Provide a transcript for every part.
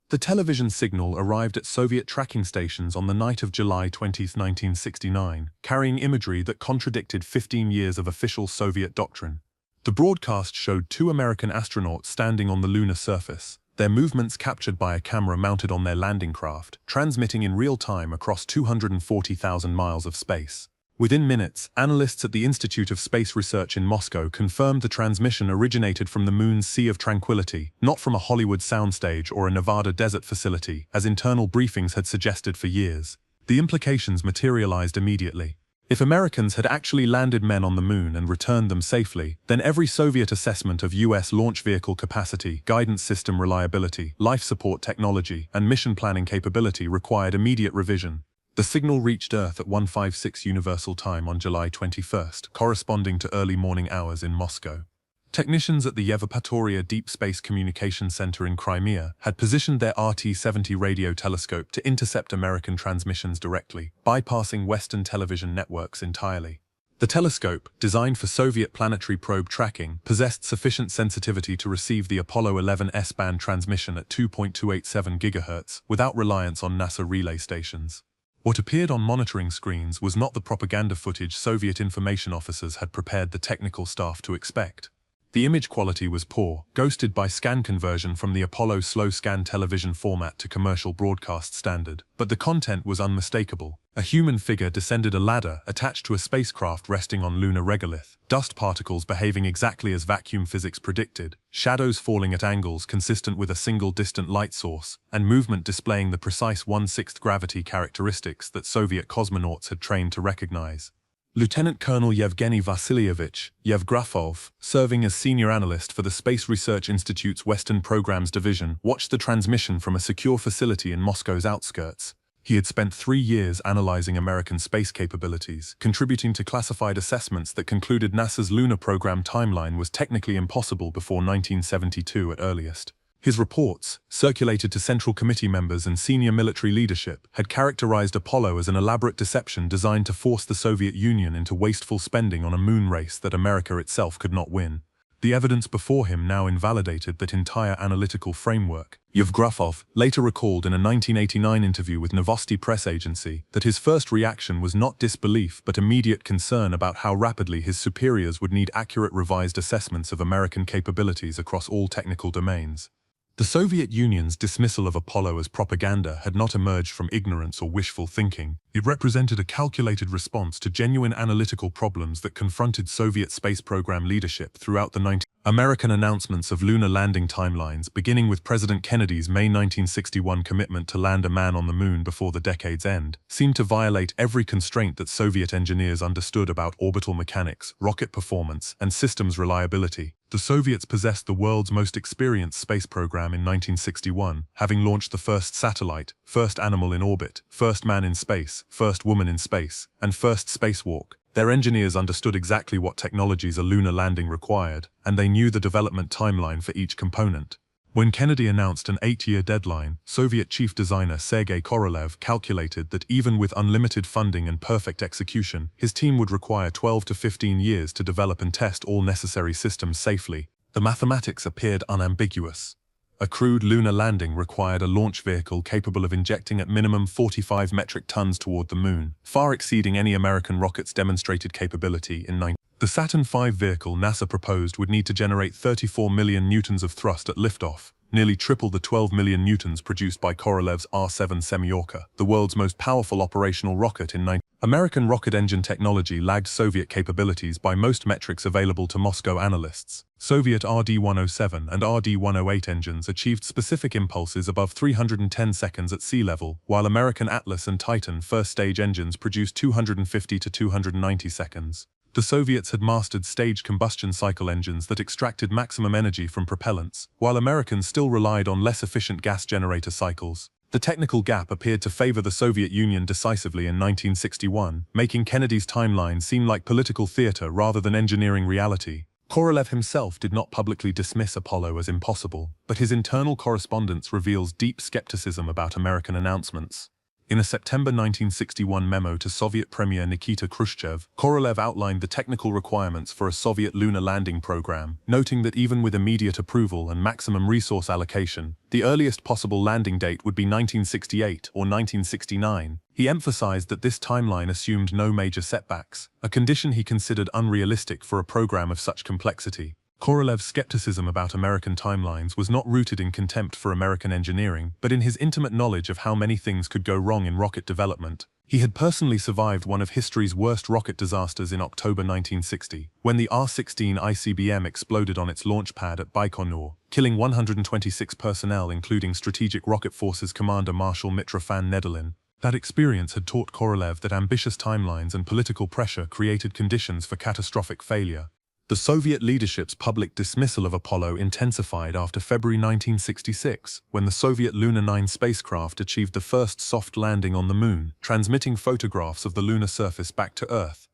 The television signal arrived at Soviet tracking stations on the night of July 20, 1969, carrying imagery that contradicted 15 years of official Soviet doctrine. The broadcast showed two American astronauts standing on the lunar surface, their movements captured by a camera mounted on their landing craft, transmitting in real time across 240,000 miles of space. Within minutes, analysts at the Institute of Space Research in Moscow confirmed the transmission originated from the Moon's Sea of Tranquility, not from a Hollywood soundstage or a Nevada desert facility, as internal briefings had suggested for years. The implications materialized immediately. If Americans had actually landed men on the Moon and returned them safely, then every Soviet assessment of U.S. launch vehicle capacity, guidance system reliability, life support technology, and mission planning capability required immediate revision. The signal reached Earth at 1:56 Universal Time on July 21st, corresponding to early morning hours in Moscow. Technicians at the Yevpatoria Deep Space Communication Center in Crimea had positioned their RT-70 radio telescope to intercept American transmissions directly, bypassing Western television networks entirely. The telescope, designed for Soviet planetary probe tracking, possessed sufficient sensitivity to receive the Apollo 11 S-band transmission at 2.287 GHz without reliance on NASA relay stations. What appeared on monitoring screens was not the propaganda footage Soviet information officers had prepared the technical staff to expect. The image quality was poor, ghosted by scan conversion from the Apollo slow scan television format to commercial broadcast standard, but the content was unmistakable. A human figure descended a ladder attached to a spacecraft resting on lunar regolith, dust particles behaving exactly as vacuum physics predicted, shadows falling at angles consistent with a single distant light source, and movement displaying the precise 1/6 gravity characteristics that Soviet cosmonauts had trained to recognize. Lieutenant Colonel Yevgeny Vasilievich Yevgrafov, serving as senior analyst for the Space Research Institute's Western Programs Division, watched the transmission from a secure facility in Moscow's outskirts. He had spent 3 years analyzing American space capabilities, contributing to classified assessments that concluded NASA's lunar program timeline was technically impossible before 1972 at earliest. His reports, circulated to Central Committee members and senior military leadership, had characterized Apollo as an elaborate deception designed to force the Soviet Union into wasteful spending on a moon race that America itself could not win. The evidence before him now invalidated that entire analytical framework. Yevgrafov later recalled in a 1989 interview with Novosti press agency that his first reaction was not disbelief but immediate concern about how rapidly his superiors would need accurate revised assessments of American capabilities across all technical domains. The Soviet Union's dismissal of Apollo as propaganda had not emerged from ignorance or wishful thinking. It represented a calculated response to genuine analytical problems that confronted Soviet space program leadership throughout the 19th. American announcements of lunar landing timelines, beginning with President Kennedy's May 1961 commitment to land a man on the moon before the decade's end, seemed to violate every constraint that Soviet engineers understood about orbital mechanics, rocket performance, and systems reliability. The Soviets possessed the world's most experienced space program in 1961, having launched the first satellite, first animal in orbit, first man in space, first woman in space, and first spacewalk. Their engineers understood exactly what technologies a lunar landing required, and they knew the development timeline for each component. When Kennedy announced an 8-year deadline, Soviet chief designer Sergei Korolev calculated that even with unlimited funding and perfect execution, his team would require 12 to 15 years to develop and test all necessary systems safely. The mathematics appeared unambiguous. A crewed lunar landing required a launch vehicle capable of injecting at minimum 45 metric tons toward the moon, far exceeding any American rocket's demonstrated capability in 19. The Saturn V vehicle NASA proposed would need to generate 34 million newtons of thrust at liftoff, nearly triple the 12 million newtons produced by Korolev's R-7 Semyorka, the world's most powerful operational rocket in 19. American rocket engine technology lagged Soviet capabilities by most metrics available to Moscow analysts. Soviet RD-107 and RD-108 engines achieved specific impulses above 310 seconds at sea level, while American Atlas and Titan first-stage engines produced 250 to 290 seconds. The Soviets had mastered staged combustion cycle engines that extracted maximum energy from propellants, while Americans still relied on less efficient gas generator cycles. The technical gap appeared to favor the Soviet Union decisively in 1961, making Kennedy's timeline seem like political theater rather than engineering reality. Korolev himself did not publicly dismiss Apollo as impossible, but his internal correspondence reveals deep skepticism about American announcements. In a September 1961 memo to Soviet Premier Nikita Khrushchev, Korolev outlined the technical requirements for a Soviet lunar landing program, noting that even with immediate approval and maximum resource allocation, the earliest possible landing date would be 1968 or 1969. He emphasized that this timeline assumed no major setbacks, a condition he considered unrealistic for a program of such complexity. Korolev's skepticism about American timelines was not rooted in contempt for American engineering, but in his intimate knowledge of how many things could go wrong in rocket development. He had personally survived one of history's worst rocket disasters in October 1960, when the R-16 ICBM exploded on its launch pad at Baikonur, killing 126 personnel including Strategic Rocket Forces Commander Marshal Mitrofan Nedelin. That experience had taught Korolev that ambitious timelines and political pressure created conditions for catastrophic failure. The Soviet leadership's public dismissal of Apollo intensified after February 1966, when the Soviet Lunar 9 spacecraft achieved the first soft landing on the Moon, transmitting photographs of the lunar surface back to Earth.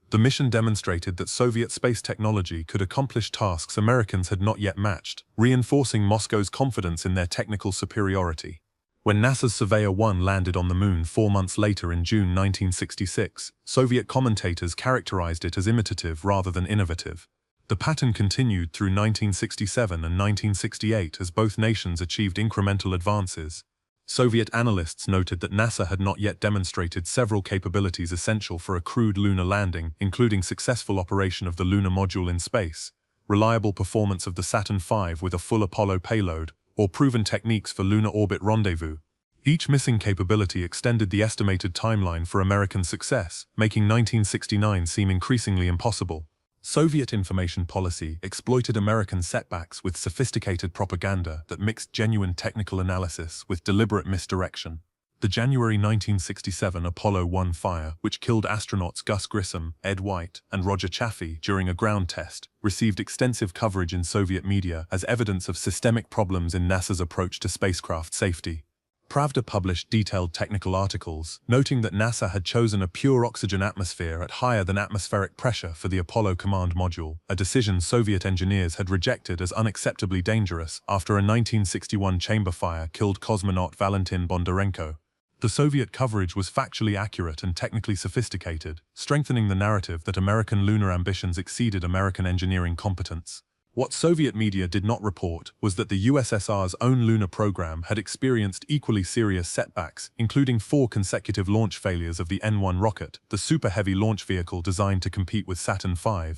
The mission demonstrated that Soviet space technology could accomplish tasks Americans had not yet matched, reinforcing Moscow's confidence in their technical superiority. When NASA's Surveyor 1 landed on the Moon 4 months later in June 1966, Soviet commentators characterized it as imitative rather than innovative. The pattern continued through 1967 and 1968 as both nations achieved incremental advances. Soviet analysts noted that NASA had not yet demonstrated several capabilities essential for a crewed lunar landing, including successful operation of the lunar module in space, reliable performance of the Saturn V with a full Apollo payload, or proven techniques for lunar orbit rendezvous. Each missing capability extended the estimated timeline for American success, making 1969 seem increasingly impossible. Soviet information policy exploited American setbacks with sophisticated propaganda that mixed genuine technical analysis with deliberate misdirection. The January 1967 Apollo 1 fire, which killed astronauts Gus Grissom, Ed White, and Roger Chaffee during a ground test, received extensive coverage in Soviet media as evidence of systemic problems in NASA's approach to spacecraft safety. Pravda published detailed technical articles, noting that NASA had chosen a pure oxygen atmosphere at higher than atmospheric pressure for the Apollo command module, a decision Soviet engineers had rejected as unacceptably dangerous after a 1961 chamber fire killed cosmonaut Valentin Bondarenko. The Soviet coverage was factually accurate and technically sophisticated, strengthening the narrative that American lunar ambitions exceeded American engineering competence. What Soviet media did not report was that the USSR's own lunar program had experienced equally serious setbacks, including 4 consecutive launch failures of the N-1 rocket, the super-heavy launch vehicle designed to compete with Saturn V.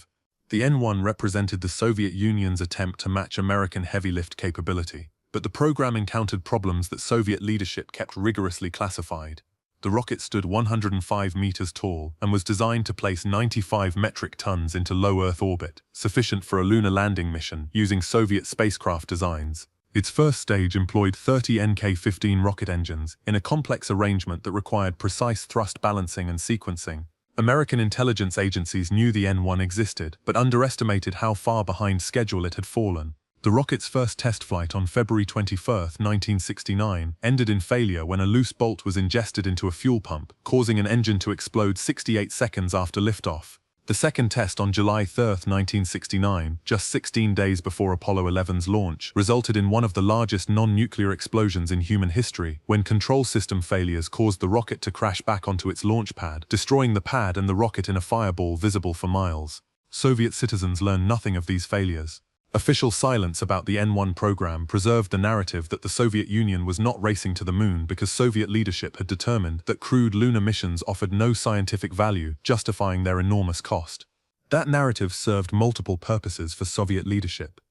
The N-1 represented the Soviet Union's attempt to match American heavy-lift capability. But the program encountered problems that Soviet leadership kept rigorously classified. The rocket stood 105 meters tall and was designed to place 95 metric tons into low Earth orbit, sufficient for a lunar landing mission using Soviet spacecraft designs. Its first stage employed 30 NK-15 rocket engines in a complex arrangement that required precise thrust balancing and sequencing. American intelligence agencies knew the N-1 existed, but underestimated how far behind schedule it had fallen. The rocket's first test flight on February 21, 1969, ended in failure when a loose bolt was ingested into a fuel pump, causing an engine to explode 68 seconds after liftoff. The second test on July 3, 1969, just 16 days before Apollo 11's launch, resulted in one of the largest non-nuclear explosions in human history, when control system failures caused the rocket to crash back onto its launch pad, destroying the pad and the rocket in a fireball visible for miles. Soviet citizens learned nothing of these failures. Official silence about the N-1 program preserved the narrative that the Soviet Union was not racing to the Moon because Soviet leadership had determined that crewed lunar missions offered no scientific value, justifying their enormous cost. That narrative served multiple purposes for Soviet leadership.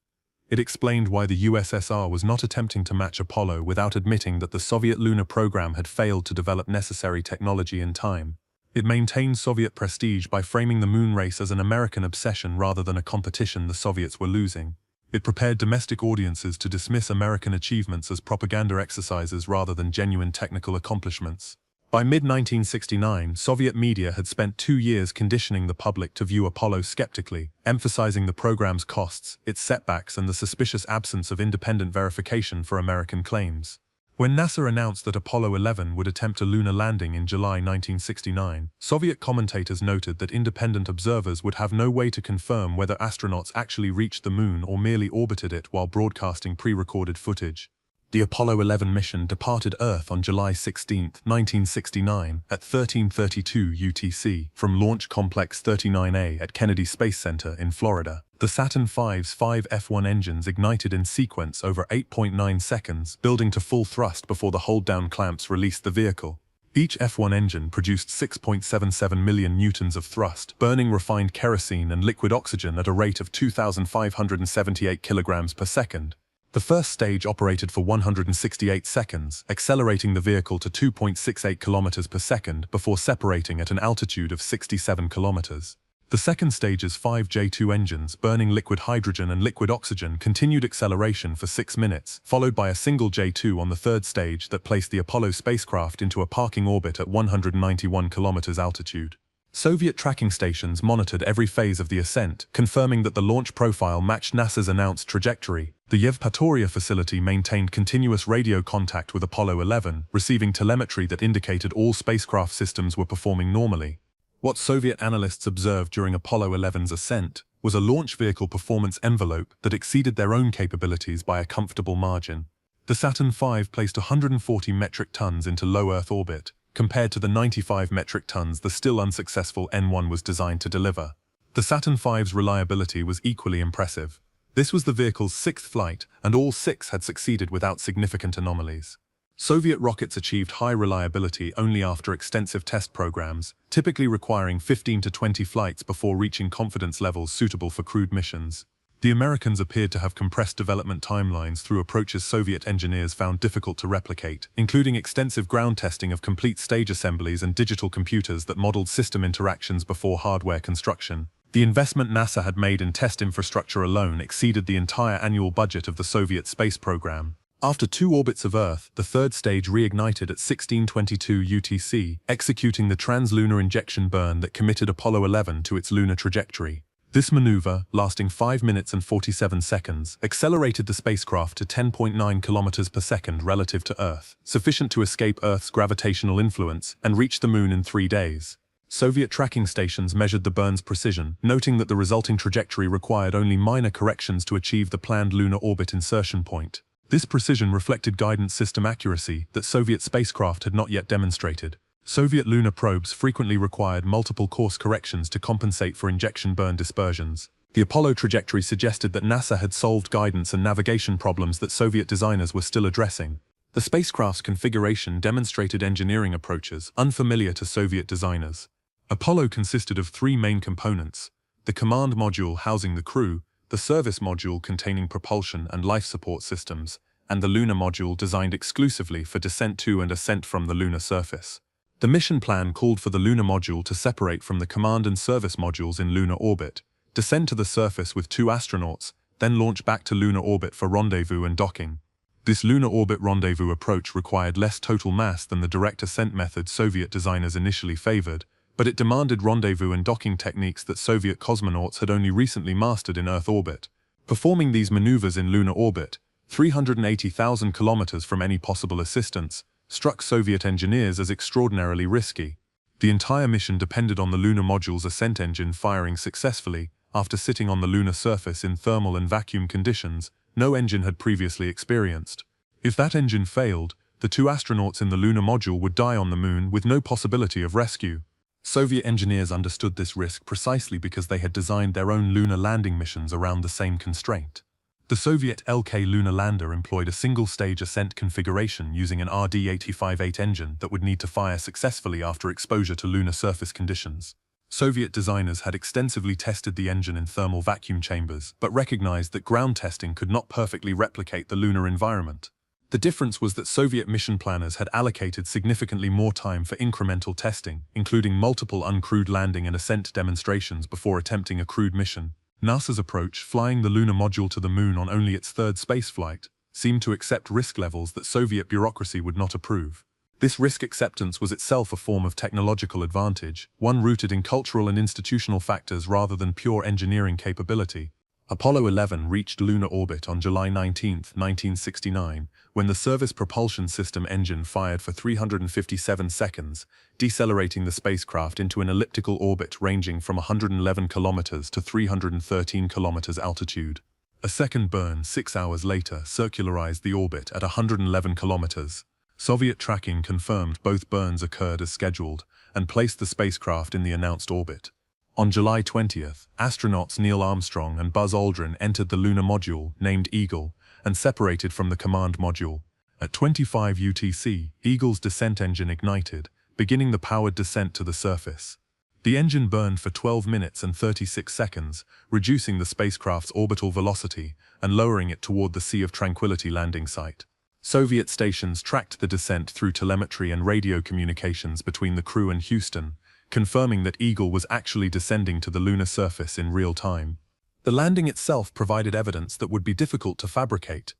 It explained why the USSR was not attempting to match Apollo without admitting that the Soviet lunar program had failed to develop necessary technology in time. It maintained Soviet prestige by framing the moon race as an American obsession rather than a competition the Soviets were losing. It prepared domestic audiences to dismiss American achievements as propaganda exercises rather than genuine technical accomplishments. By mid-1969, Soviet media had spent 2 years conditioning the public to view Apollo skeptically, emphasizing the program's costs, its setbacks, and the suspicious absence of independent verification for American claims. When NASA announced that Apollo 11 would attempt a lunar landing in July 1969, Soviet commentators noted that independent observers would have no way to confirm whether astronauts actually reached the Moon or merely orbited it while broadcasting pre-recorded footage. The Apollo 11 mission departed Earth on July 16, 1969 at 13:32 UTC from Launch Complex 39A at Kennedy Space Center in Florida. The Saturn V's 5 F1 engines ignited in sequence over 8.9 seconds, building to full thrust before the hold-down clamps released the vehicle. Each F1 engine produced 6.77 million newtons of thrust, burning refined kerosene and liquid oxygen at a rate of 2,578 kilograms per second. The first stage operated for 168 seconds, accelerating the vehicle to 2.68 kilometers per second before separating at an altitude of 67 kilometers. The second stage's 5 J2 engines, burning liquid hydrogen and liquid oxygen, continued acceleration for 6 minutes, followed by a single J2 on the third stage that placed the Apollo spacecraft into a parking orbit at 191 kilometers altitude. Soviet tracking stations monitored every phase of the ascent, confirming that the launch profile matched NASA's announced trajectory. The Yevpatoria facility maintained continuous radio contact with Apollo 11, receiving telemetry that indicated all spacecraft systems were performing normally. What Soviet analysts observed during Apollo 11's ascent was a launch vehicle performance envelope that exceeded their own capabilities by a comfortable margin. The Saturn V placed 140 metric tons into low Earth orbit, compared to the 95 metric tons the still unsuccessful N1 was designed to deliver. The Saturn V's reliability was equally impressive. This was the vehicle's 6th flight, and all 6 had succeeded without significant anomalies. Soviet rockets achieved high reliability only after extensive test programs, typically requiring 15 to 20 flights before reaching confidence levels suitable for crewed missions. The Americans appeared to have compressed development timelines through approaches Soviet engineers found difficult to replicate, including extensive ground testing of complete stage assemblies and digital computers that modeled system interactions before hardware construction. The investment NASA had made in test infrastructure alone exceeded the entire annual budget of the Soviet space program. After 2 orbits of Earth, the third stage reignited at 16:22 UTC, executing the translunar injection burn that committed Apollo 11 to its lunar trajectory. This maneuver, lasting 5 minutes and 47 seconds, accelerated the spacecraft to 10.9 kilometers per second relative to Earth, sufficient to escape Earth's gravitational influence and reach the Moon in 3 days. Soviet tracking stations measured the burn's precision, noting that the resulting trajectory required only minor corrections to achieve the planned lunar orbit insertion point. This precision reflected guidance system accuracy that Soviet spacecraft had not yet demonstrated. Soviet lunar probes frequently required multiple course corrections to compensate for injection burn dispersions. The Apollo trajectory suggested that NASA had solved guidance and navigation problems that Soviet designers were still addressing. The spacecraft's configuration demonstrated engineering approaches unfamiliar to Soviet designers. Apollo consisted of 3 main components: the command module housing the crew, the service module containing propulsion and life support systems, and the lunar module designed exclusively for descent to and ascent from the lunar surface. The mission plan called for the lunar module to separate from the command and service modules in lunar orbit, descend to the surface with 2 astronauts, then launch back to lunar orbit for rendezvous and docking. This lunar orbit rendezvous approach required less total mass than the direct ascent method Soviet designers initially favored, but it demanded rendezvous and docking techniques that Soviet cosmonauts had only recently mastered in Earth orbit. Performing these maneuvers in lunar orbit, 380,000 kilometers from any possible assistance, struck Soviet engineers as extraordinarily risky. The entire mission depended on the lunar module's ascent engine firing successfully after sitting on the lunar surface in thermal and vacuum conditions no engine had previously experienced. If that engine failed, the 2 astronauts in the lunar module would die on the Moon with no possibility of rescue. Soviet engineers understood this risk precisely because they had designed their own lunar landing missions around the same constraint. The Soviet LK lunar lander employed a single-stage ascent configuration using an RD-85-8 engine that would need to fire successfully after exposure to lunar surface conditions. Soviet designers had extensively tested the engine in thermal vacuum chambers, but recognized that ground testing could not perfectly replicate the lunar environment. The difference was that Soviet mission planners had allocated significantly more time for incremental testing, including multiple uncrewed landing and ascent demonstrations before attempting a crewed mission. NASA's approach, flying the lunar module to the Moon on only its 3rd spaceflight, seemed to accept risk levels that Soviet bureaucracy would not approve. This risk acceptance was itself a form of technological advantage, one rooted in cultural and institutional factors rather than pure engineering capability. Apollo 11 reached lunar orbit on July 19, 1969, when the service propulsion system engine fired for 357 seconds, decelerating the spacecraft into an elliptical orbit ranging from 111 kilometers to 313 kilometers altitude. A second burn 6 hours later circularized the orbit at 111 kilometers. Soviet tracking confirmed both burns occurred as scheduled and placed the spacecraft in the announced orbit. On July 20th, astronauts Neil Armstrong and Buzz Aldrin entered the lunar module, named Eagle, and separated from the command module. At 25 UTC, Eagle's descent engine ignited, beginning the powered descent to the surface. The engine burned for 12 minutes and 36 seconds, reducing the spacecraft's orbital velocity and lowering it toward the Sea of Tranquility landing site. Soviet stations tracked the descent through telemetry and radio communications between the crew and Houston, confirming that Eagle was actually descending to the lunar surface in real time. The landing itself provided evidence that would be difficult to fabricate.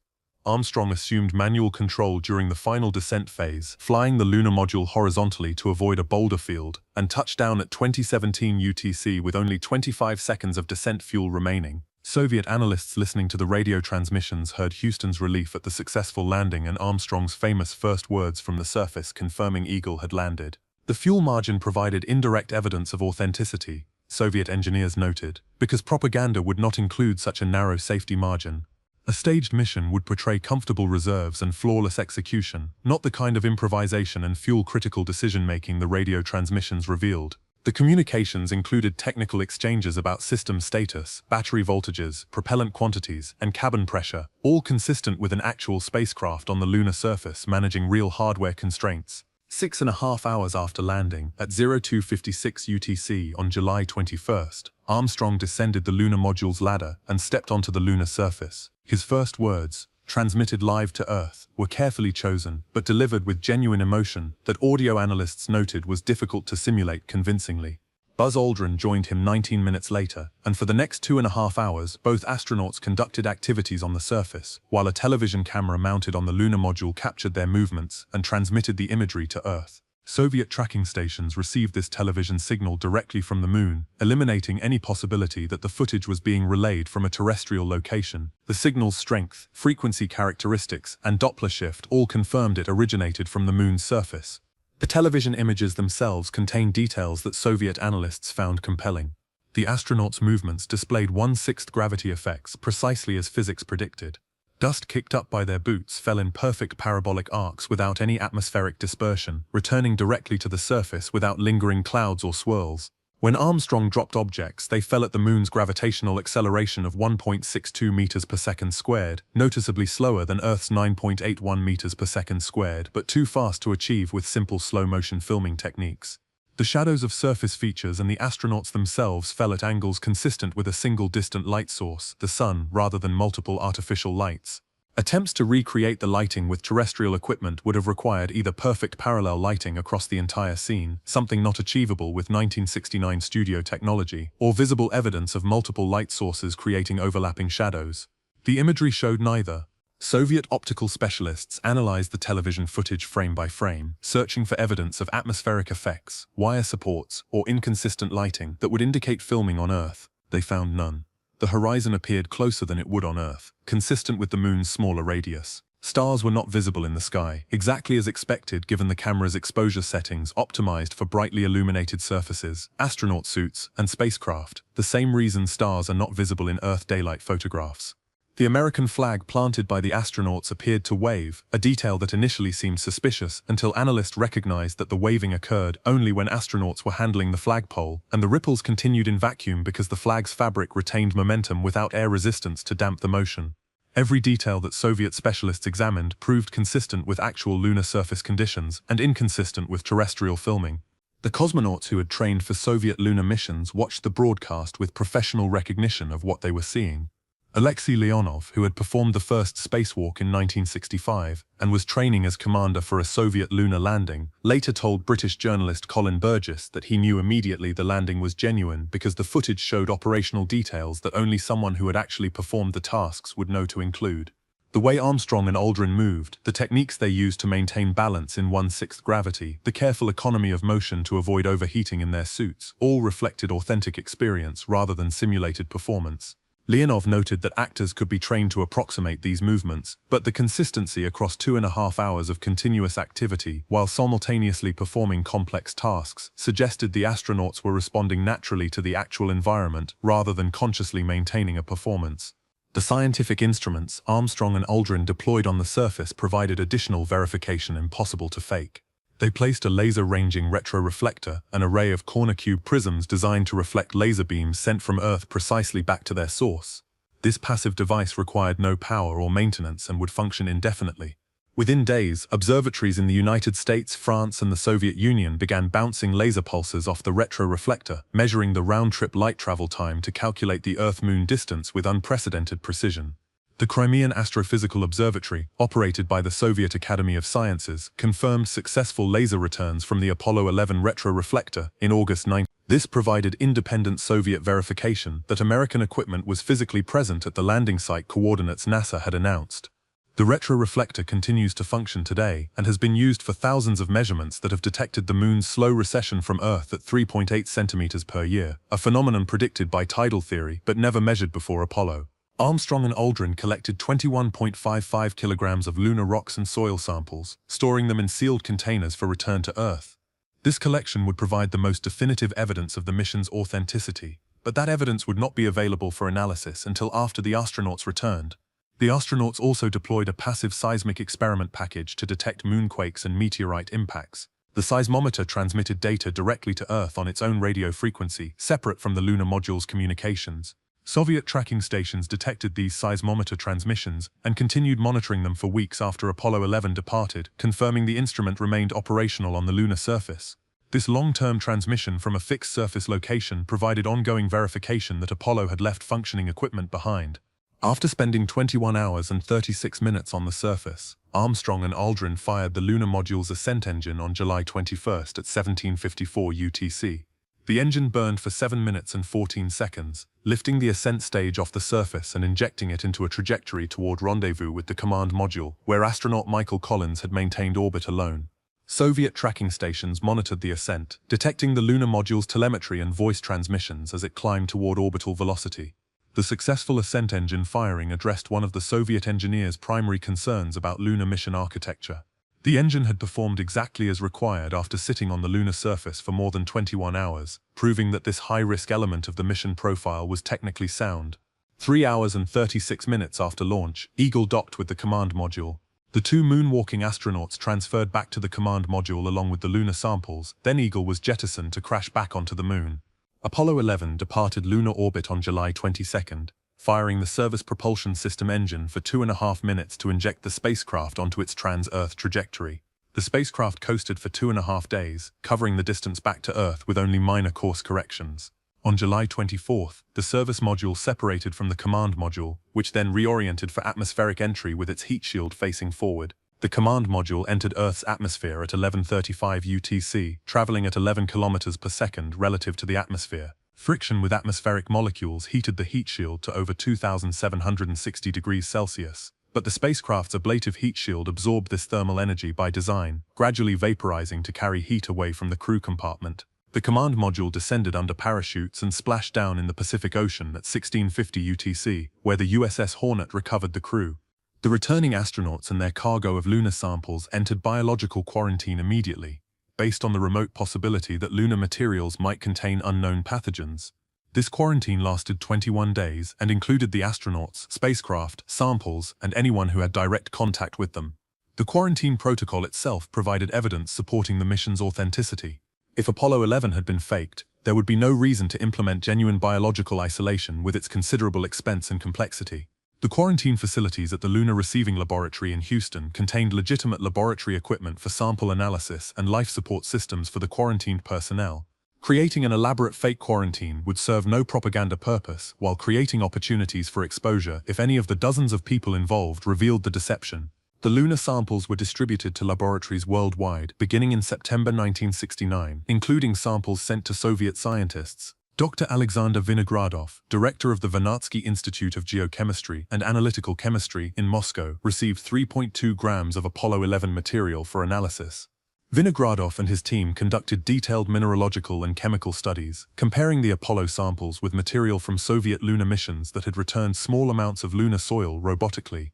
Armstrong assumed manual control during the final descent phase, flying the lunar module horizontally to avoid a boulder field, and touched down at 2017 UTC with only 25 seconds of descent fuel remaining. Soviet analysts listening to the radio transmissions heard Houston's relief at the successful landing and Armstrong's famous first words from the surface confirming Eagle had landed. The fuel margin provided indirect evidence of authenticity, Soviet engineers noted, because propaganda would not include such a narrow safety margin. A staged mission would portray comfortable reserves and flawless execution, not the kind of improvisation and fuel-critical decision-making the radio transmissions revealed. The communications included technical exchanges about system status, battery voltages, propellant quantities, and cabin pressure, all consistent with an actual spacecraft on the lunar surface managing real hardware constraints. 6.5 hours after landing, at 0256 UTC on July 21st, Armstrong descended the lunar module's ladder and stepped onto the lunar surface. His first words, transmitted live to Earth, were carefully chosen, but delivered with genuine emotion that audio analysts noted was difficult to simulate convincingly. Buzz Aldrin joined him 19 minutes later, and for the next 2.5 hours, both astronauts conducted activities on the surface, while a television camera mounted on the lunar module captured their movements and transmitted the imagery to Earth. Soviet tracking stations received this television signal directly from the Moon, eliminating any possibility that the footage was being relayed from a terrestrial location. The signal's strength, frequency characteristics, and Doppler shift all confirmed it originated from the Moon's surface. The television images themselves contained details that Soviet analysts found compelling. The astronauts' movements displayed 1/6 gravity effects precisely as physics predicted. Dust kicked up by their boots fell in perfect parabolic arcs without any atmospheric dispersion, returning directly to the surface without lingering clouds or swirls. When Armstrong dropped objects, they fell at the Moon's gravitational acceleration of 1.62 meters per second squared, noticeably slower than Earth's 9.81 meters per second squared, but too fast to achieve with simple slow-motion filming techniques. The shadows of surface features and the astronauts themselves fell at angles consistent with a single distant light source, the sun, rather than multiple artificial lights. Attempts to recreate the lighting with terrestrial equipment would have required either perfect parallel lighting across the entire scene, something not achievable with 1969 studio technology, or visible evidence of multiple light sources creating overlapping shadows. The imagery showed neither. Soviet optical specialists analyzed the television footage frame by frame, searching for evidence of atmospheric effects, wire supports, or inconsistent lighting that would indicate filming on Earth. They found none. The horizon appeared closer than it would on Earth, consistent with the Moon's smaller radius. Stars were not visible in the sky, exactly as expected given the camera's exposure settings optimized for brightly illuminated surfaces, astronaut suits, and spacecraft, the same reason stars are not visible in Earth daylight photographs. The American flag planted by the astronauts appeared to wave, a detail that initially seemed suspicious until analysts recognized that the waving occurred only when astronauts were handling the flagpole, and the ripples continued in vacuum because the flag's fabric retained momentum without air resistance to damp the motion. Every detail that Soviet specialists examined proved consistent with actual lunar surface conditions and inconsistent with terrestrial filming. The cosmonauts who had trained for Soviet lunar missions watched the broadcast with professional recognition of what they were seeing. Alexei Leonov, who had performed the first spacewalk in 1965 and was training as commander for a Soviet lunar landing, later told British journalist Colin Burgess that he knew immediately the landing was genuine because the footage showed operational details that only someone who had actually performed the tasks would know to include. The way Armstrong and Aldrin moved, the techniques they used to maintain balance in 1/6 gravity, the careful economy of motion to avoid overheating in their suits, all reflected authentic experience rather than simulated performance. Leonov noted that actors could be trained to approximate these movements, but the consistency across 2.5 hours of continuous activity while simultaneously performing complex tasks suggested the astronauts were responding naturally to the actual environment rather than consciously maintaining a performance. The scientific instruments Armstrong and Aldrin deployed on the surface provided additional verification impossible to fake. They placed a laser-ranging retroreflector, an array of corner-cube prisms designed to reflect laser beams sent from Earth precisely back to their source. This passive device required no power or maintenance and would function indefinitely. Within days, observatories in the United States, France, and the Soviet Union began bouncing laser pulses off the retroreflector, measuring the round-trip light travel time to calculate the Earth-Moon distance with unprecedented precision. The Crimean Astrophysical Observatory, operated by the Soviet Academy of Sciences, confirmed successful laser returns from the Apollo 11 retroreflector in August 9. This provided independent Soviet verification that American equipment was physically present at the landing site coordinates NASA had announced. The retroreflector continues to function today and has been used for thousands of measurements that have detected the Moon's slow recession from Earth at 3.8 centimeters per year, a phenomenon predicted by tidal theory but never measured before Apollo. Armstrong and Aldrin collected 21.55 kilograms of lunar rocks and soil samples, storing them in sealed containers for return to Earth. This collection would provide the most definitive evidence of the mission's authenticity, but that evidence would not be available for analysis until after the astronauts returned. The astronauts also deployed a passive seismic experiment package to detect moonquakes and meteorite impacts. The seismometer transmitted data directly to Earth on its own radio frequency, separate from the lunar module's communications. Soviet tracking stations detected these seismometer transmissions and continued monitoring them for weeks after Apollo 11 departed, confirming the instrument remained operational on the lunar surface. This long-term transmission from a fixed surface location provided ongoing verification that Apollo had left functioning equipment behind. After spending 21 hours and 36 minutes on the surface, Armstrong and Aldrin fired the lunar module's ascent engine on July 21 at 17:54 UTC. The engine burned for 7 minutes and 14 seconds, lifting the ascent stage off the surface and injecting it into a trajectory toward rendezvous with the command module, where astronaut Michael Collins had maintained orbit alone. Soviet tracking stations monitored the ascent, detecting the lunar module's telemetry and voice transmissions as it climbed toward orbital velocity. The successful ascent engine firing addressed one of the Soviet engineers' primary concerns about lunar mission architecture. The engine had performed exactly as required after sitting on the lunar surface for more than 21 hours, proving that this high-risk element of the mission profile was technically sound. 3 hours and 36 minutes after launch, Eagle docked with the command module. The two moonwalking astronauts transferred back to the command module along with the lunar samples, then Eagle was jettisoned to crash back onto the Moon. Apollo 11 departed lunar orbit on July 22, firing the Service Propulsion System engine for 2.5 minutes to inject the spacecraft onto its trans-Earth trajectory. The spacecraft coasted for 2.5 days, covering the distance back to Earth with only minor course corrections. On July 24, the service module separated from the command module, which then reoriented for atmospheric entry with its heat shield facing forward. The command module entered Earth's atmosphere at 11:35 UTC, traveling at 11 kilometers per second relative to the atmosphere. Friction with atmospheric molecules heated the heat shield to over 2,760 degrees Celsius, but the spacecraft's ablative heat shield absorbed this thermal energy by design, gradually vaporizing to carry heat away from the crew compartment. The command module descended under parachutes and splashed down in the Pacific Ocean at 1650 UTC, where the USS Hornet recovered the crew. The returning astronauts and their cargo of lunar samples entered biological quarantine immediately, based on the remote possibility that lunar materials might contain unknown pathogens. This quarantine lasted 21 days and included the astronauts, spacecraft, samples, and anyone who had direct contact with them. The quarantine protocol itself provided evidence supporting the mission's authenticity. If Apollo 11 had been faked, there would be no reason to implement genuine biological isolation with its considerable expense and complexity. The quarantine facilities at the Lunar Receiving Laboratory in Houston contained legitimate laboratory equipment for sample analysis and life support systems for the quarantined personnel. Creating an elaborate fake quarantine would serve no propaganda purpose, while creating opportunities for exposure if any of the dozens of people involved revealed the deception. The lunar samples were distributed to laboratories worldwide, beginning in September 1969, including samples sent to Soviet scientists. Dr. Alexander Vinogradov, director of the Vernadsky Institute of Geochemistry and Analytical Chemistry in Moscow, received 3.2 grams of Apollo 11 material for analysis. Vinogradov and his team conducted detailed mineralogical and chemical studies, comparing the Apollo samples with material from Soviet lunar missions that had returned small amounts of lunar soil robotically.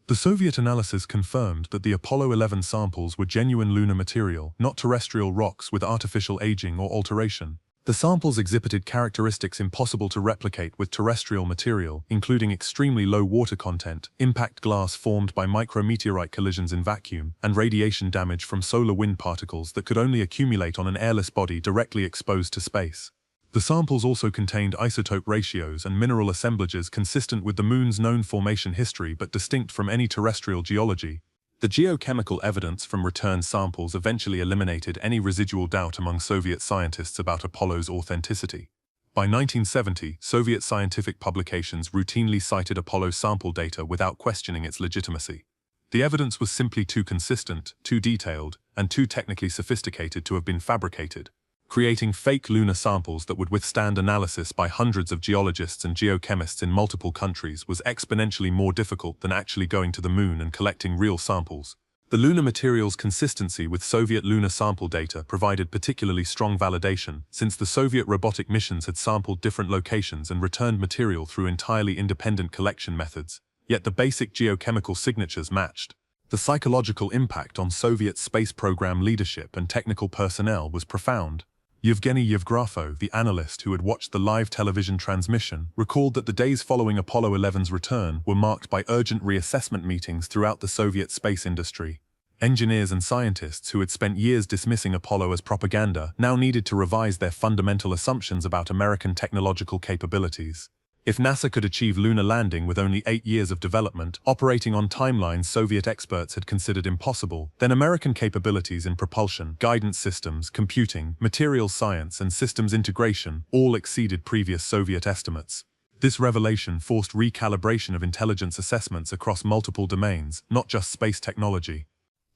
The Soviet analysis confirmed that the Apollo 11 samples were genuine lunar material, not terrestrial rocks with artificial aging or alteration. The samples exhibited characteristics impossible to replicate with terrestrial material, including extremely low water content, impact glass formed by micrometeorite collisions in vacuum, and radiation damage from solar wind particles that could only accumulate on an airless body directly exposed to space. The samples also contained isotope ratios and mineral assemblages consistent with the Moon's known formation history but distinct from any terrestrial geology. The geochemical evidence from returned samples eventually eliminated any residual doubt among Soviet scientists about Apollo's authenticity. By 1970, Soviet scientific publications routinely cited Apollo sample data without questioning its legitimacy. The evidence was simply too consistent, too detailed, and too technically sophisticated to have been fabricated. Creating fake lunar samples that would withstand analysis by hundreds of geologists and geochemists in multiple countries was exponentially more difficult than actually going to the Moon and collecting real samples. The lunar material's consistency with Soviet lunar sample data provided particularly strong validation, since the Soviet robotic missions had sampled different locations and returned material through entirely independent collection methods, yet the basic geochemical signatures matched. The psychological impact on Soviet space program leadership and technical personnel was profound. Yevgeny Yevgrafov, the analyst who had watched the live television transmission, recalled that the days following Apollo 11's return were marked by urgent reassessment meetings throughout the Soviet space industry. Engineers and scientists who had spent years dismissing Apollo as propaganda now needed to revise their fundamental assumptions about American technological capabilities. If NASA could achieve lunar landing with only 8 years of development, operating on timelines Soviet experts had considered impossible, then American capabilities in propulsion, guidance systems, computing, materials science, and systems integration all exceeded previous Soviet estimates. This revelation forced recalibration of intelligence assessments across multiple domains, not just space technology.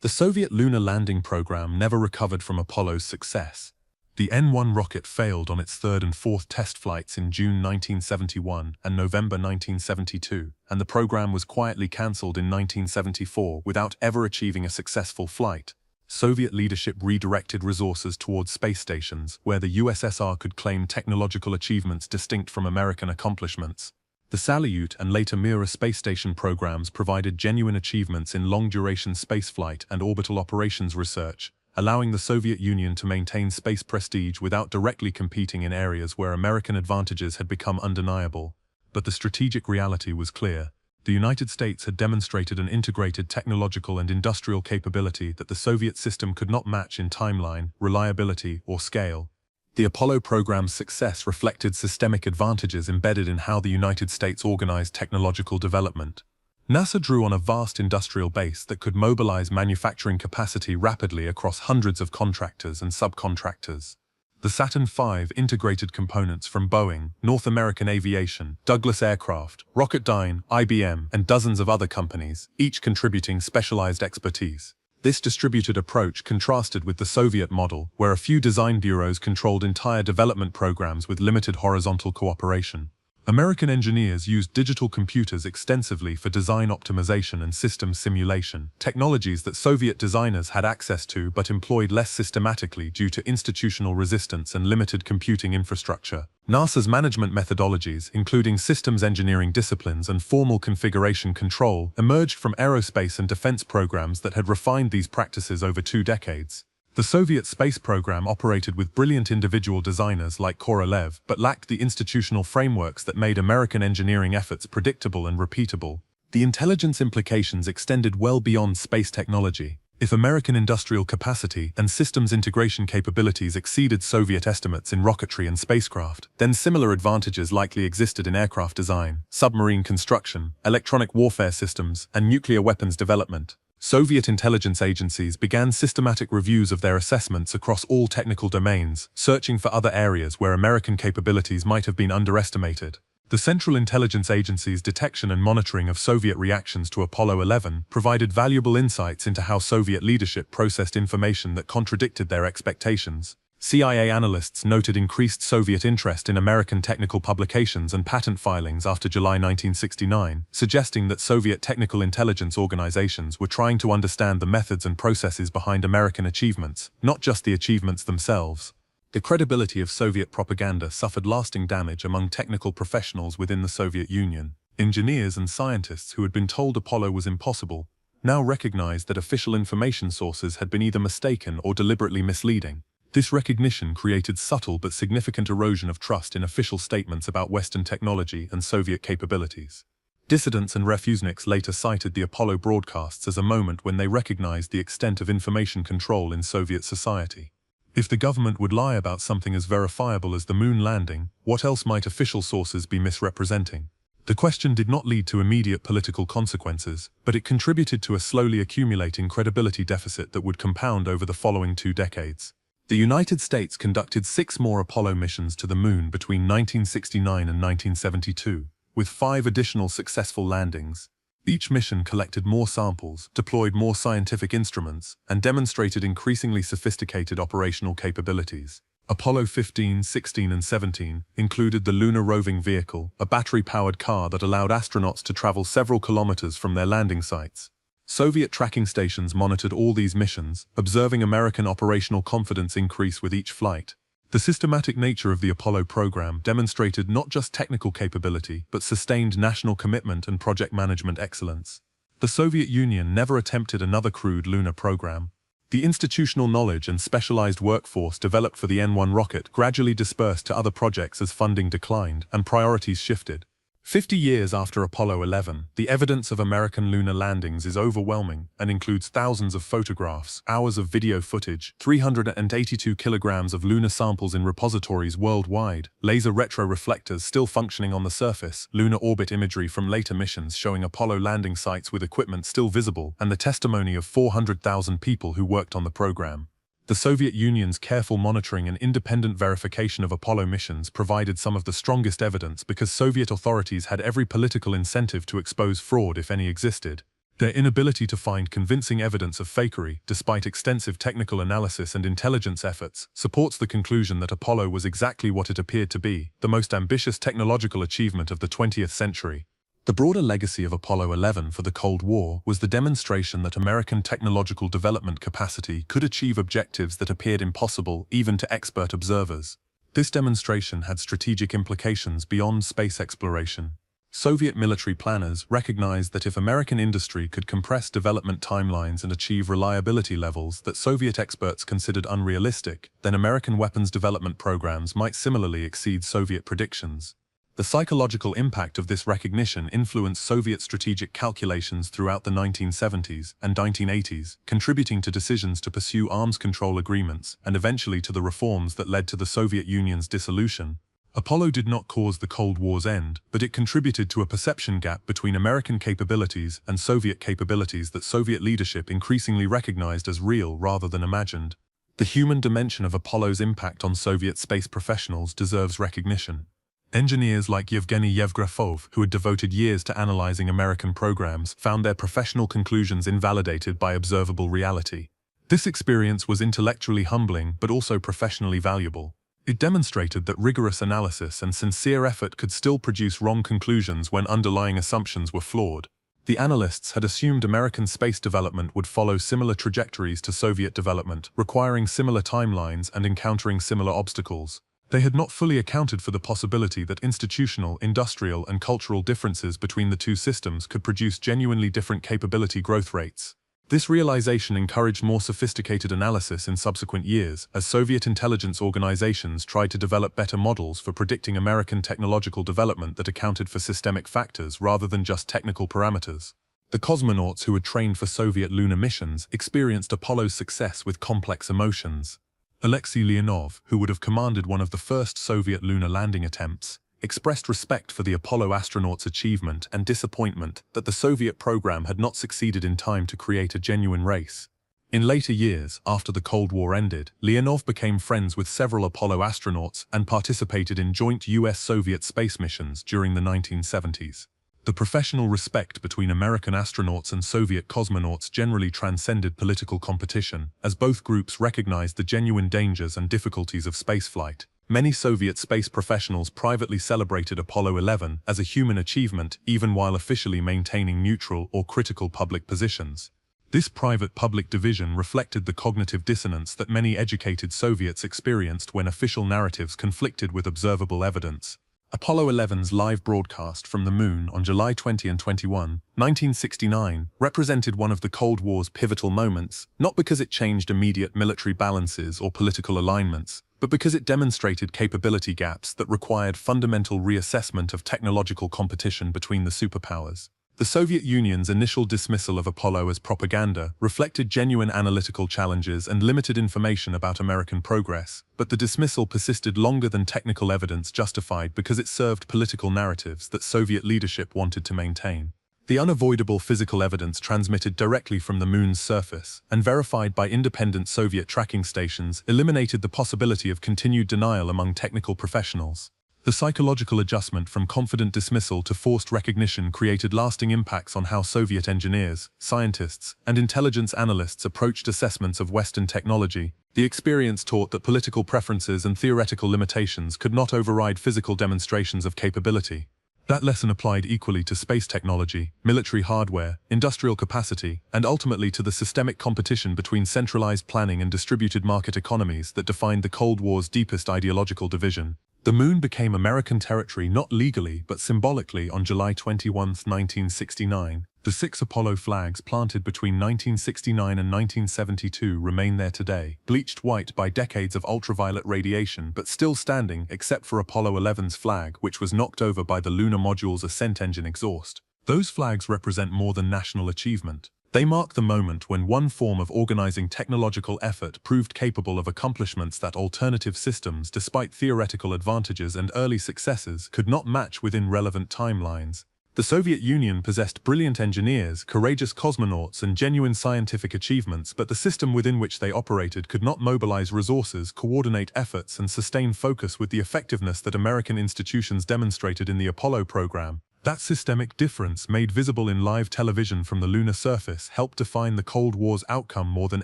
The Soviet lunar landing program never recovered from Apollo's success. The N-1 rocket failed on its third and fourth test flights in June 1971 and November 1972, and the program was quietly cancelled in 1974 without ever achieving a successful flight. Soviet leadership redirected resources towards space stations, where the USSR could claim technological achievements distinct from American accomplishments. The Salyut and later Mira space station programs provided genuine achievements in long-duration spaceflight and orbital operations research, allowing the Soviet Union to maintain space prestige without directly competing in areas where American advantages had become undeniable. But the strategic reality was clear. The United States had demonstrated an integrated technological and industrial capability that the Soviet system could not match in timeline, reliability, or scale. The Apollo program's success reflected systemic advantages embedded in how the United States organized technological development. NASA drew on a vast industrial base that could mobilize manufacturing capacity rapidly across hundreds of contractors and subcontractors. The Saturn V integrated components from Boeing, North American Aviation, Douglas Aircraft, Rocketdyne, IBM, and dozens of other companies, each contributing specialized expertise. This distributed approach contrasted with the Soviet model, where a few design bureaus controlled entire development programs with limited horizontal cooperation. American engineers used digital computers extensively for design optimization and system simulation, technologies that Soviet designers had access to but employed less systematically due to institutional resistance and limited computing infrastructure. NASA's management methodologies, including systems engineering disciplines and formal configuration control, emerged from aerospace and defense programs that had refined these practices over 2 decades. The Soviet space program operated with brilliant individual designers like Korolev, but lacked the institutional frameworks that made American engineering efforts predictable and repeatable. The intelligence implications extended well beyond space technology. If American industrial capacity and systems integration capabilities exceeded Soviet estimates in rocketry and spacecraft, then similar advantages likely existed in aircraft design, submarine construction, electronic warfare systems, and nuclear weapons development. Soviet intelligence agencies began systematic reviews of their assessments across all technical domains, searching for other areas where American capabilities might have been underestimated. The Central Intelligence Agency's detection and monitoring of Soviet reactions to Apollo 11 provided valuable insights into how Soviet leadership processed information that contradicted their expectations. CIA analysts noted increased Soviet interest in American technical publications and patent filings after July 1969, suggesting that Soviet technical intelligence organizations were trying to understand the methods and processes behind American achievements, not just the achievements themselves. The credibility of Soviet propaganda suffered lasting damage among technical professionals within the Soviet Union. Engineers and scientists who had been told Apollo was impossible now recognized that official information sources had been either mistaken or deliberately misleading. This recognition created subtle but significant erosion of trust in official statements about Western technology and Soviet capabilities. Dissidents and refuseniks later cited the Apollo broadcasts as a moment when they recognized the extent of information control in Soviet society. If the government would lie about something as verifiable as the moon landing, what else might official sources be misrepresenting? The question did not lead to immediate political consequences, but it contributed to a slowly accumulating credibility deficit that would compound over the following 2 decades. The United States conducted 6 more Apollo missions to the moon between 1969 and 1972, with 5 additional successful landings. Each mission collected more samples, deployed more scientific instruments, and demonstrated increasingly sophisticated operational capabilities. Apollo 15, 16, and 17 included the Lunar Roving Vehicle, a battery-powered car that allowed astronauts to travel several kilometers from their landing sites. Soviet tracking stations monitored all these missions, observing American operational confidence increase with each flight. The systematic nature of the Apollo program demonstrated not just technical capability, but sustained national commitment and project management excellence. The Soviet Union never attempted another crewed lunar program. The institutional knowledge and specialized workforce developed for the N-1 rocket gradually dispersed to other projects as funding declined and priorities shifted. 50 years after Apollo 11, the evidence of American lunar landings is overwhelming and includes thousands of photographs, hours of video footage, 382 kilograms of lunar samples in repositories worldwide, laser retroreflectors still functioning on the surface, lunar orbit imagery from later missions showing Apollo landing sites with equipment still visible, and the testimony of 400,000 people who worked on the program. The Soviet Union's careful monitoring and independent verification of Apollo missions provided some of the strongest evidence because Soviet authorities had every political incentive to expose fraud if any existed. Their inability to find convincing evidence of fakery, despite extensive technical analysis and intelligence efforts, supports the conclusion that Apollo was exactly what it appeared to be, the most ambitious technological achievement of the 20th century. The broader legacy of Apollo 11 for the Cold War was the demonstration that American technological development capacity could achieve objectives that appeared impossible even to expert observers. This demonstration had strategic implications beyond space exploration. Soviet military planners recognized that if American industry could compress development timelines and achieve reliability levels that Soviet experts considered unrealistic, then American weapons development programs might similarly exceed Soviet predictions. The psychological impact of this recognition influenced Soviet strategic calculations throughout the 1970s and 1980s, contributing to decisions to pursue arms control agreements and eventually to the reforms that led to the Soviet Union's dissolution. Apollo did not cause the Cold War's end, but it contributed to a perception gap between American capabilities and Soviet capabilities that Soviet leadership increasingly recognized as real rather than imagined. The human dimension of Apollo's impact on Soviet space professionals deserves recognition. Engineers like Yevgeny Yevgrafov, who had devoted years to analyzing American programs, found their professional conclusions invalidated by observable reality. This experience was intellectually humbling but also professionally valuable. It demonstrated that rigorous analysis and sincere effort could still produce wrong conclusions when underlying assumptions were flawed. The analysts had assumed American space development would follow similar trajectories to Soviet development, requiring similar timelines and encountering similar obstacles. They had not fully accounted for the possibility that institutional, industrial, and cultural differences between the two systems could produce genuinely different capability growth rates. This realization encouraged more sophisticated analysis in subsequent years, as Soviet intelligence organizations tried to develop better models for predicting American technological development that accounted for systemic factors rather than just technical parameters. The cosmonauts who had trained for Soviet lunar missions experienced Apollo's success with complex emotions. Alexei Leonov, who would have commanded one of the first Soviet lunar landing attempts, expressed respect for the Apollo astronauts' achievement and disappointment that the Soviet program had not succeeded in time to create a genuine race. In later years, after the Cold War ended, Leonov became friends with several Apollo astronauts and participated in joint US-Soviet space missions during the 1970s. The professional respect between American astronauts and Soviet cosmonauts generally transcended political competition, as both groups recognized the genuine dangers and difficulties of spaceflight. Many Soviet space professionals privately celebrated Apollo 11 as a human achievement, even while officially maintaining neutral or critical public positions. This private-public division reflected the cognitive dissonance that many educated Soviets experienced when official narratives conflicted with observable evidence. Apollo 11's live broadcast from the Moon on July 20 and 21, 1969, represented one of the Cold War's pivotal moments, not because it changed immediate military balances or political alignments, but because it demonstrated capability gaps that required fundamental reassessment of technological competition between the superpowers. The Soviet Union's initial dismissal of Apollo as propaganda reflected genuine analytical challenges and limited information about American progress, but the dismissal persisted longer than technical evidence justified because it served political narratives that Soviet leadership wanted to maintain. The unavoidable physical evidence transmitted directly from the Moon's surface and verified by independent Soviet tracking stations eliminated the possibility of continued denial among technical professionals. The psychological adjustment from confident dismissal to forced recognition created lasting impacts on how Soviet engineers, scientists, and intelligence analysts approached assessments of Western technology. The experience taught that political preferences and theoretical limitations could not override physical demonstrations of capability. That lesson applied equally to space technology, military hardware, industrial capacity, and ultimately to the systemic competition between centralized planning and distributed market economies that defined the Cold War's deepest ideological division. The Moon became American territory not legally but symbolically on July 21, 1969. The 6 Apollo flags planted between 1969 and 1972 remain there today, bleached white by decades of ultraviolet radiation but still standing except for Apollo 11's flag, which was knocked over by the lunar module's ascent engine exhaust. Those flags represent more than national achievement. They mark the moment when one form of organizing technological effort proved capable of accomplishments that alternative systems, despite theoretical advantages and early successes, could not match within relevant timelines. The Soviet Union possessed brilliant engineers, courageous cosmonauts, and genuine scientific achievements, but the system within which they operated could not mobilize resources, coordinate efforts, and sustain focus with the effectiveness that American institutions demonstrated in the Apollo program. That systemic difference, made visible in live television from the lunar surface, helped define the Cold War's outcome more than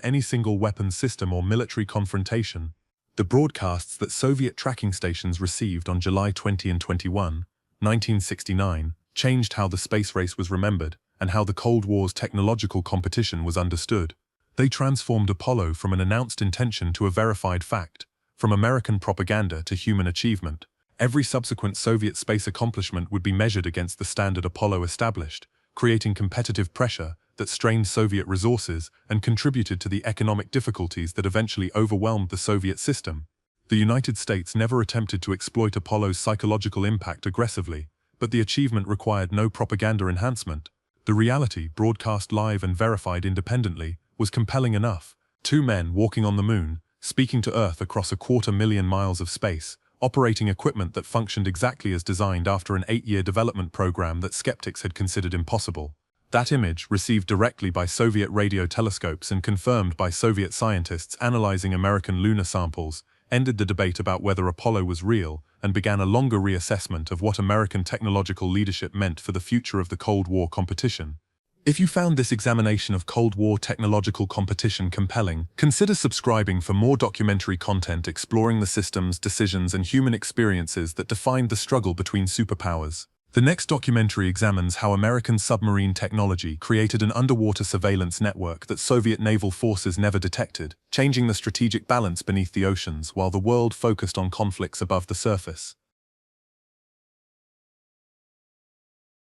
any single weapons system or military confrontation. The broadcasts that Soviet tracking stations received on July 20 and 21, 1969, changed how the space race was remembered and how the Cold War's technological competition was understood. They transformed Apollo from an announced intention to a verified fact, from American propaganda to human achievement. Every subsequent Soviet space accomplishment would be measured against the standard Apollo established, creating competitive pressure that strained Soviet resources and contributed to the economic difficulties that eventually overwhelmed the Soviet system. The United States never attempted to exploit Apollo's psychological impact aggressively, but the achievement required no propaganda enhancement. The reality, broadcast live and verified independently, was compelling enough. 2 men walking on the Moon, speaking to Earth across 250,000 miles of space, operating equipment that functioned exactly as designed after an 8-year development program that skeptics had considered impossible. That image, received directly by Soviet radio telescopes and confirmed by Soviet scientists analyzing American lunar samples, ended the debate about whether Apollo was real and began a longer reassessment of what American technological leadership meant for the future of the Cold War competition. If you found this examination of Cold War technological competition compelling, consider subscribing for more documentary content exploring the systems, decisions, and human experiences that defined the struggle between superpowers. The next documentary examines how American submarine technology created an underwater surveillance network that Soviet naval forces never detected, changing the strategic balance beneath the oceans while the world focused on conflicts above the surface.